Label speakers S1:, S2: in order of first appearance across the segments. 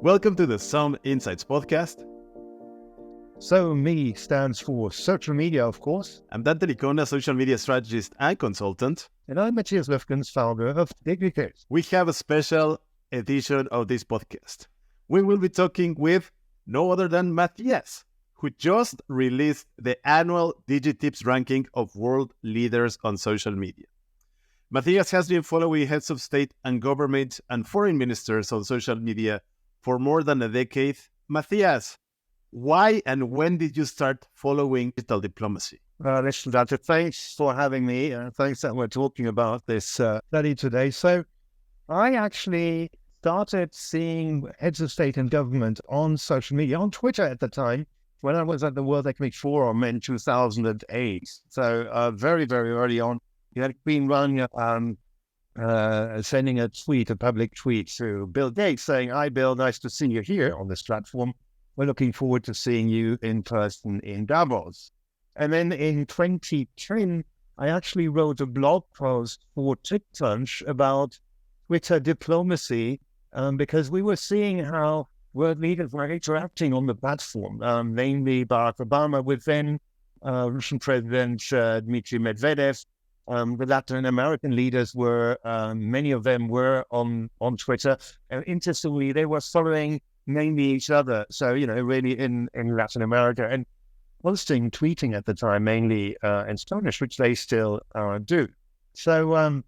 S1: Welcome to the Some Insights podcast.
S2: SoMe stands for social media, of course.
S1: I'm Dante Licona, social media strategist and consultant.
S2: And I'm Matthias Lufkens, founder of Dignitaries.
S1: We have a special edition of this podcast. We will be talking with no other than Matthias, who just released the annual DigiTips ranking of world leaders on social media. Matthias has been following heads of state and government and foreign ministers on social media for more than a decade. Matthias, why and when did you start following digital diplomacy?
S2: Listen, Dante, thanks for having me. Thanks that we're talking about this study today. So I actually started seeing heads of state and government on social media, on Twitter at the time, when I was at the World Economic Forum in 2008. So very, very early on, you had Queen Rania sending a public tweet to Bill Gates saying, "Hi, Bill, nice to see you here on this platform. We're looking forward to seeing you in person in Davos." And then in 2010, I actually wrote a blog post for TechCrunch about Twitter diplomacy because we were seeing how world leaders were interacting on the platform, namely Barack Obama with then Russian President Dmitry Medvedev. The Latin American leaders were, many of them were on Twitter. And interestingly, they were following mainly each other. So, really in Latin America and posting, tweeting at the time, mainly in Spanish, which they still do. So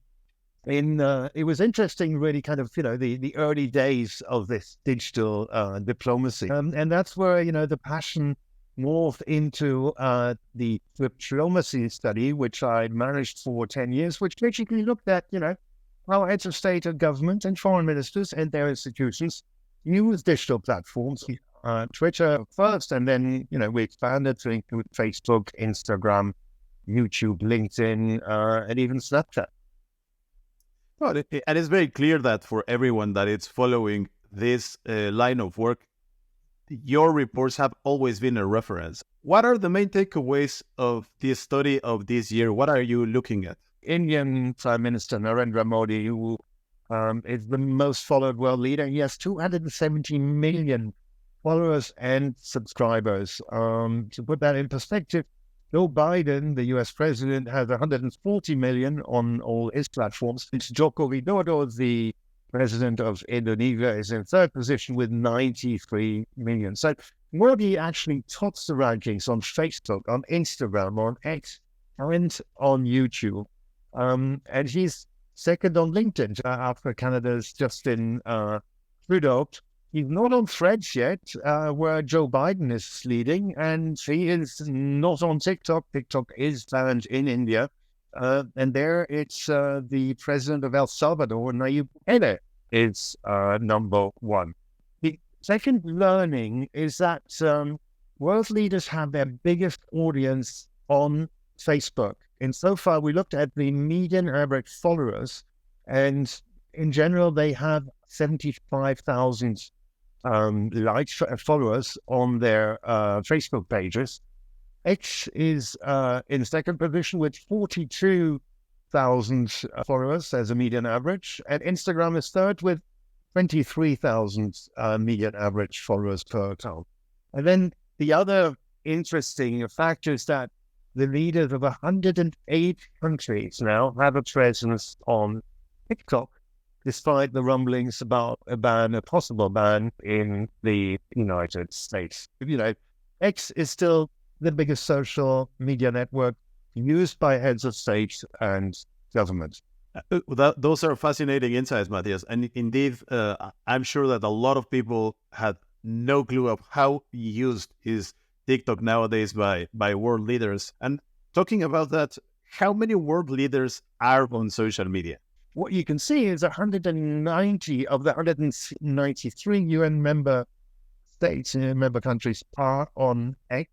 S2: it was interesting, really kind of, the early days of this digital diplomacy. And that's where, the passion morphed into the diplomacy study, which I managed for 10 years, which basically looked at, how heads of state and government and foreign ministers and their institutions use digital platforms, Twitter first, and then, we expanded to include Facebook, Instagram, YouTube, LinkedIn, and even Snapchat.
S1: Well, and it's very clear that for everyone that is following this line of work, your reports have always been a reference. What are the main takeaways of this study of this year? What are you looking at?
S2: Indian Prime Minister Narendra Modi, who is the most followed world leader. He has 270 million followers and subscribers. To put that in perspective, Joe Biden, the US president, has 140 million on all his platforms. Joko Widodo, the president of Indonesia, is in third position with 93 million. So Modi actually tops the rankings on Facebook, on Instagram, on X, and on YouTube. And he's second on LinkedIn after Canada's Justin Trudeau. He's not on Threads yet, where Joe Biden is leading, and he is not on TikTok. TikTok is banned in India. And there it's the president of El Salvador, Nayib Bukele, is number one. The second learning is that world leaders have their biggest audience on Facebook. And so far, we looked at the median average followers, and in general, they have 75,000 followers on their Facebook pages. X is in second position with 42,000 followers as a median average, and Instagram is third with 23,000 median average followers per account. And then the other interesting factor is that the leaders of 108 countries now have a presence on TikTok, despite the rumblings about a possible ban in the United States. X is still the biggest social media network used by heads of state and government.
S1: Those are fascinating insights, Matthias. And indeed, I'm sure that a lot of people had no clue of how used is TikTok nowadays by world leaders. And talking about that, how many world leaders are on social media?
S2: What you can see is 190 of the 193 UN member states, member countries, are on X.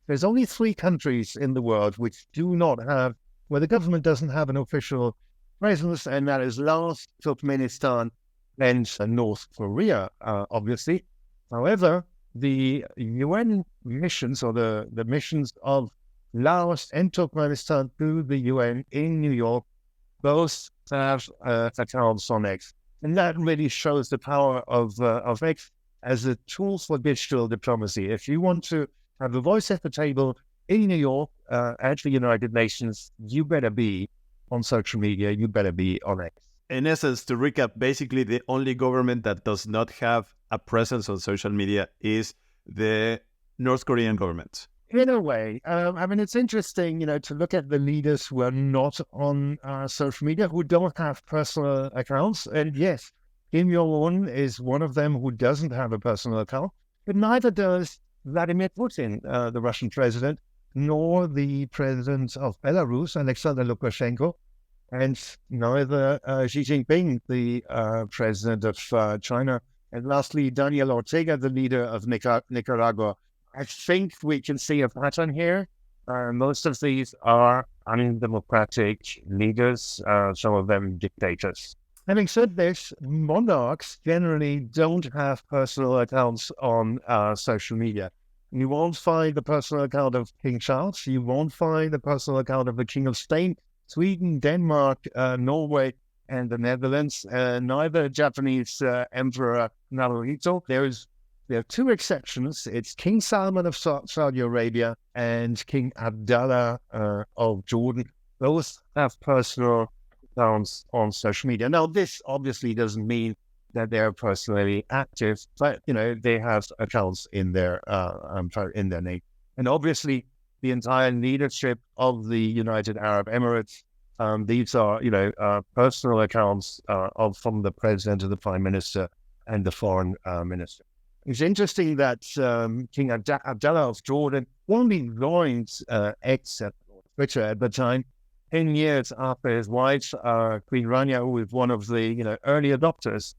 S2: There's only 3 countries in the world which do not have, where the government doesn't have an official presence, and that is Laos, Turkmenistan, and North Korea, obviously. However, the UN missions, or the missions of Laos and Turkmenistan through the UN in New York, both have accounts on X. And that really shows the power of X. as a tool for digital diplomacy. If you want to have a voice at the table in New York at the United Nations, you better be on social media, you better be on X.
S1: In essence, to recap, basically the only government that does not have a presence on social media is the North Korean government.
S2: In a way, I mean, it's interesting, to look at the leaders who are not on social media, who don't have personal accounts. And yes, Kim Jong-un is one of them who doesn't have a personal account, but neither does Vladimir Putin, the Russian president, nor the president of Belarus, Alexander Lukashenko, and neither Xi Jinping, the president of China. And lastly, Daniel Ortega, the leader of Nicaragua. I think we can see a pattern here. Most of these are undemocratic leaders, some of them dictators. Having said this, monarchs generally don't have personal accounts on social media. You won't find the personal account of King Charles. You won't find the personal account of the King of Spain, Sweden, Denmark, Norway, and the Netherlands. Neither Japanese Emperor Naruhito. There are two exceptions. It's King Salman of Saudi Arabia and King Abdullah of Jordan. Those have personal accounts on social media. Now, this obviously doesn't mean that they're personally active, but they have accounts in their name. And obviously, the entire leadership of the United Arab Emirates. These are personal accounts from the president, of the prime minister, and the foreign minister. It's interesting that King Abdullah of Jordan only joined X at Twitter at the time, 10 years after his wife, Queen Rania, who was one of the early adopters.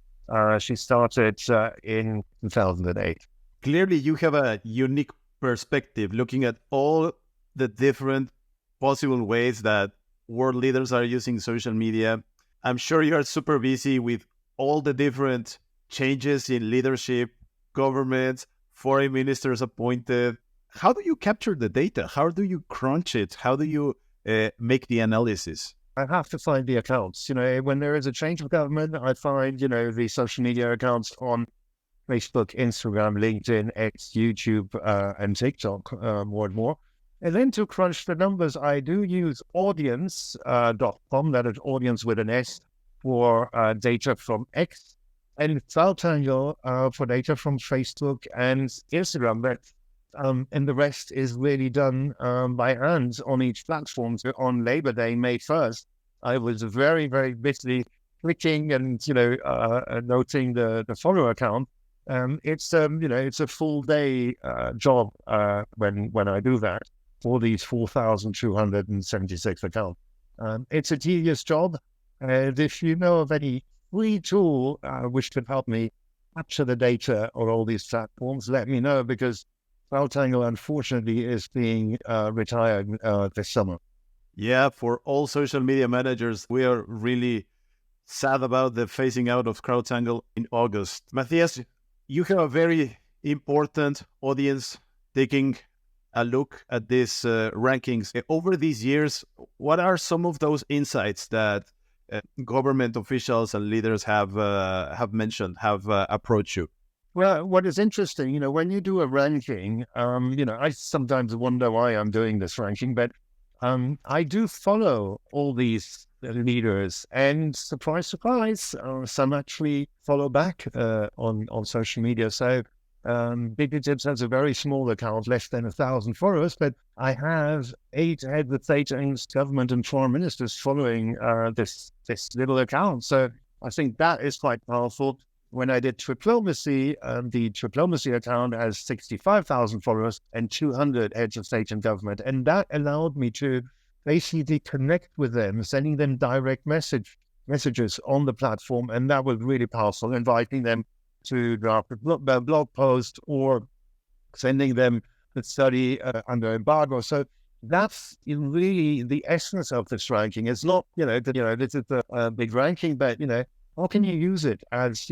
S2: She started in 2008.
S1: Clearly, you have a unique perspective looking at all the different possible ways that world leaders are using social media. I'm sure you are super busy with all the different changes in leadership, governments, foreign ministers appointed. How do you capture the data? How do you crunch it? How do you make the analysis?
S2: I have to find the accounts. When there is a change of government, I find, the social media accounts on Facebook, Instagram, LinkedIn, X, YouTube, and TikTok more and more. And then to crunch the numbers, I do use audience.com, that is audience with an S, for data from X, and CloudTangle for data from Facebook and Instagram. And the rest is really done by hand on each platform. So on Labor Day, May 1st, I was very, very busy clicking and noting the follower count. It's a full day job when I do that for these 4,276 accounts. It's a tedious job, and if you know of any free tool which could help me capture the data on all these platforms, let me know, because CloudTangle, unfortunately, is being retired this summer.
S1: Yeah, for all social media managers, we are really sad about the phasing out of CloudTangle in August. Matthias, you have a very important audience taking a look at these rankings. Over these years, what are some of those insights that government officials and leaders have mentioned, have approached you?
S2: Well, what is interesting, when you do a ranking, I sometimes wonder why I'm doing this ranking, but I do follow all these leaders, and surprise, surprise, some actually follow back on social media. So BigBTips has a very small account, less than 1,000 followers, but I have 8 heads of state and government and foreign ministers following this little account. So I think that is quite powerful. When I did Triplomacy, the Triplomacy account has 65,000 followers and 200 heads of state and government. And that allowed me to basically connect with them, sending them direct messages on the platform. And that was really powerful, inviting them to draft a blog post or sending them the study under embargo. So that's really the essence of this ranking. It's not, this is a big ranking, but, how can you use it as,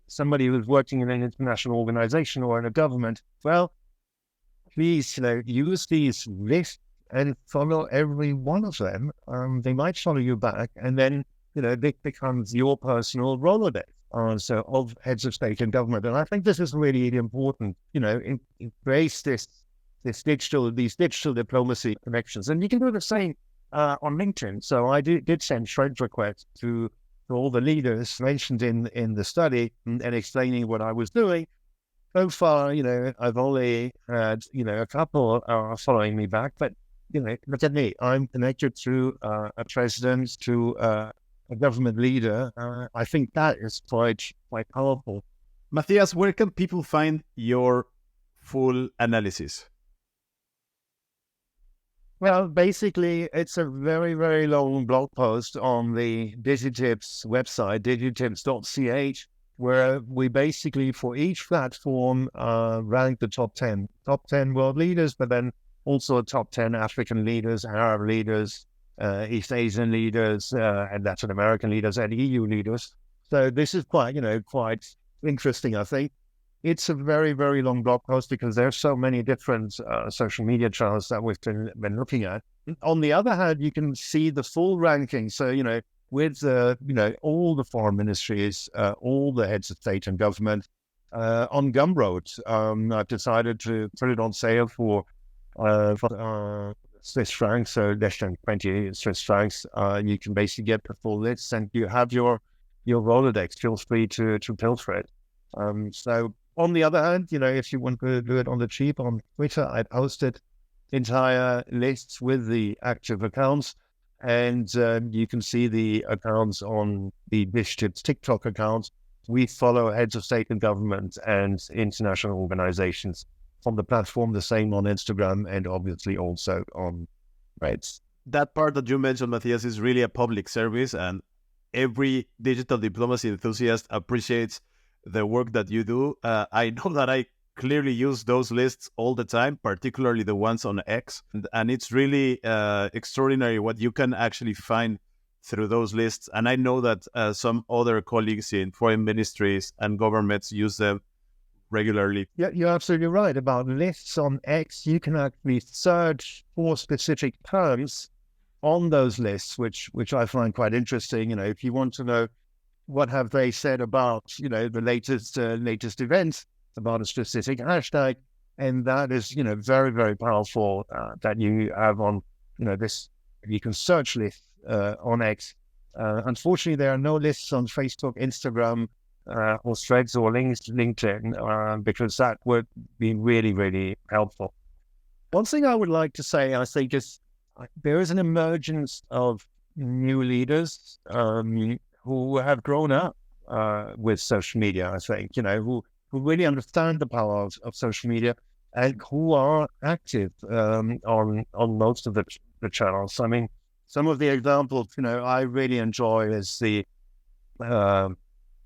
S2: somebody who's working in an international organization or in a government? Well, please, use these lists and follow every one of them. They might follow you back, and then, it becomes your personal Rolodex. so of heads of state and government. And I think this is really important, embrace these digital diplomacy connections. And you can do the same on LinkedIn. So I did send friend requests to all the leaders mentioned in the study and explaining what I was doing. So far, I've only had, a couple are following me back, but, look at me. I'm connected to a president, to a government leader. I think that is quite powerful.
S1: Matthias, where can people find your full analysis?
S2: Well, basically, it's a very, very long blog post on the Digitips website, digitips.ch, where we basically, for each platform, rank the top 10 world leaders, but then also top 10 African leaders, Arab leaders, East Asian leaders, and Latin American leaders, and EU leaders. So this is quite interesting, I think. It's a very, very long blog post because there are so many different social media channels that we've been looking at. On the other hand, you can see the full ranking. So, with, all the foreign ministries, all the heads of state and government on Gumroad. I've decided to put it on sale for Swiss francs, so less than 20 Swiss francs. You can basically get the full list and you have your Rolodex. Feel free to pilfer it. So on the other hand, if you want to do it on the cheap on Twitter, I posted entire lists with the active accounts, and you can see the accounts on the Digitips TikTok account. We follow heads of state and government and international organizations on the platform, the same on Instagram and obviously also on Threads.
S1: That part that you mentioned, Matthias, is really a public service, and every digital diplomacy enthusiast appreciates the work that you do. I know that I clearly use those lists all the time, particularly the ones on X. And it's really extraordinary what you can actually find through those lists. And I know that some other colleagues in foreign ministries and governments use them regularly.
S2: Yeah, you're absolutely right about lists on X. You can actually search for specific terms on those lists, which I find quite interesting. If you want to know what have they said about, the latest events about a specific hashtag, and that is, very, very powerful that you have on, this, you can search lists on X. Unfortunately, there are no lists on Facebook, Instagram, or Threads or LinkedIn, because that would be really, really helpful. One thing I would like to say, I think, is there is an emergence of new leaders who have grown up with social media, I think, who really understand the power of social media and who are active on most of the channels. I mean, some of the examples, I really enjoy is the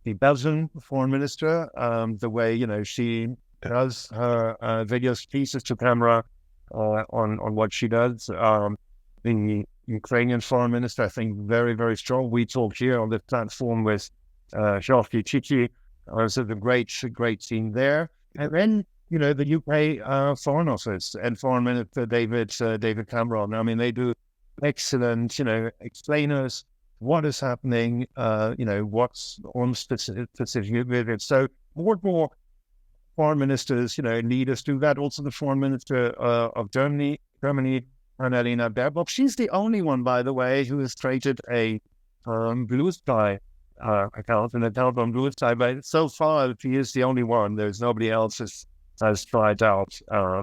S2: Belgian foreign minister, the way, she does her videos, pieces to camera on what she does. The Ukrainian foreign minister, I think, very, very strong. We talk here on the platform with Zsofke Cichy, so the great team there. And then, the UK Foreign Office and Foreign Minister David Cameron. I mean, they do excellent, explainers, what is happening, what's on specific with it. So more and more foreign ministers, leaders do that. Also, the foreign minister of Germany, Annalena Baerbock. She's the only one, by the way, who has created a Blue Sky account, an account on Blue Sky. But so far, she is the only one. There's nobody else has tried out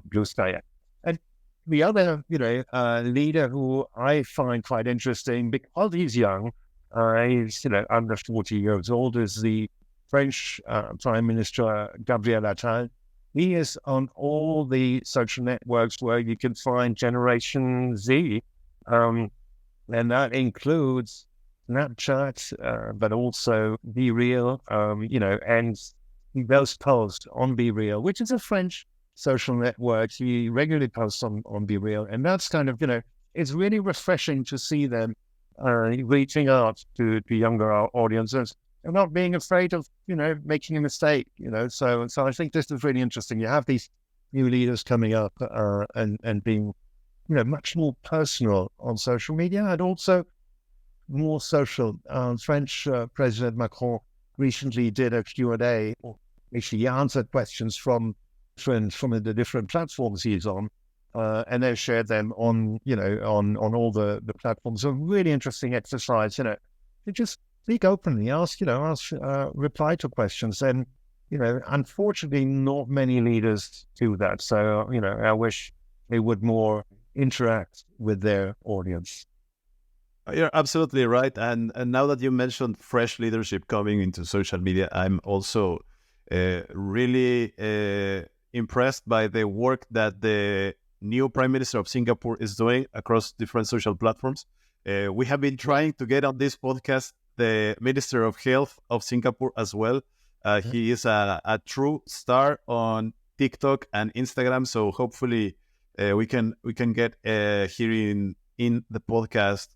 S2: Blue Sky yet. And the other, leader who I find quite interesting because he's young, he's under 40 years old, is the French Prime Minister Gabriel Attal. He is on all the social networks where you can find Generation Z, and that includes Snapchat, but also BeReal, and he does post on BeReal, which is a French social network. He regularly posts on BeReal, and that's kind of, it's really refreshing to see them reaching out to younger audiences and not being afraid of, making a mistake, So I think this is really interesting. You have these new leaders coming up and being, much more personal on social media and also more social. French President Macron recently did a Q&A, or actually he answered questions from friends from the different platforms he's on, and then shared them on, on all the platforms. A really interesting exercise, to just speak openly, reply to questions. And, unfortunately, not many leaders do that. So, I wish they would more interact with their audience.
S1: You're absolutely right. And now that you mentioned fresh leadership coming into social media, I'm also really impressed by the work that the new Prime Minister of Singapore is doing across different social platforms. We have been trying to get on this podcast the Minister of Health of Singapore as well. He is a true star on TikTok and Instagram. So hopefully we can get here in the podcast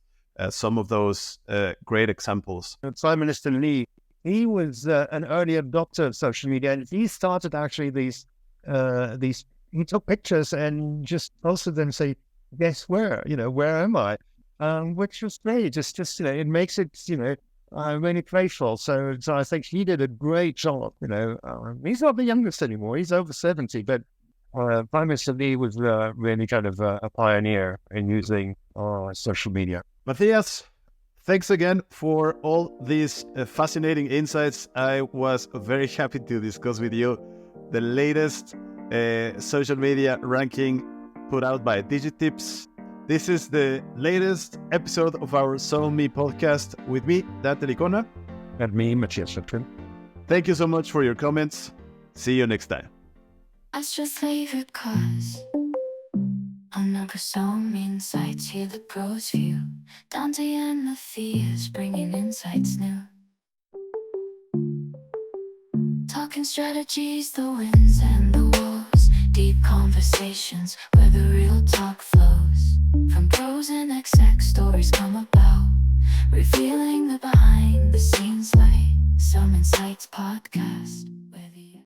S1: some of those great examples.
S2: Prime Minister Lee, he was an early adopter of social media, and he started actually these. He took pictures and just posted them, say, "Guess where? Where am I?" Which was great. Just it makes it really playful. So I think he did a great job. He's not the youngest anymore. He's over 70, but Prime Minister Lee was really kind of a pioneer in using social media.
S1: Matthias, thanks again for all these fascinating insights. I was very happy to discuss with you the latest social media ranking put out by Digitips. This is the latest episode of our So Me podcast with me, Dante Licona.
S2: And me, Matthias Schöpflin.
S1: Thank you so much for your comments. See you next time.
S3: That's your favorite cause. Another some insights, hear the pros view. Dante and Matthias bringing insights new. Talking strategies, the wins and the woes. Deep conversations where the real talk flows. From pros and XX, stories come about, revealing the behind the scenes light. Some Insights Podcast.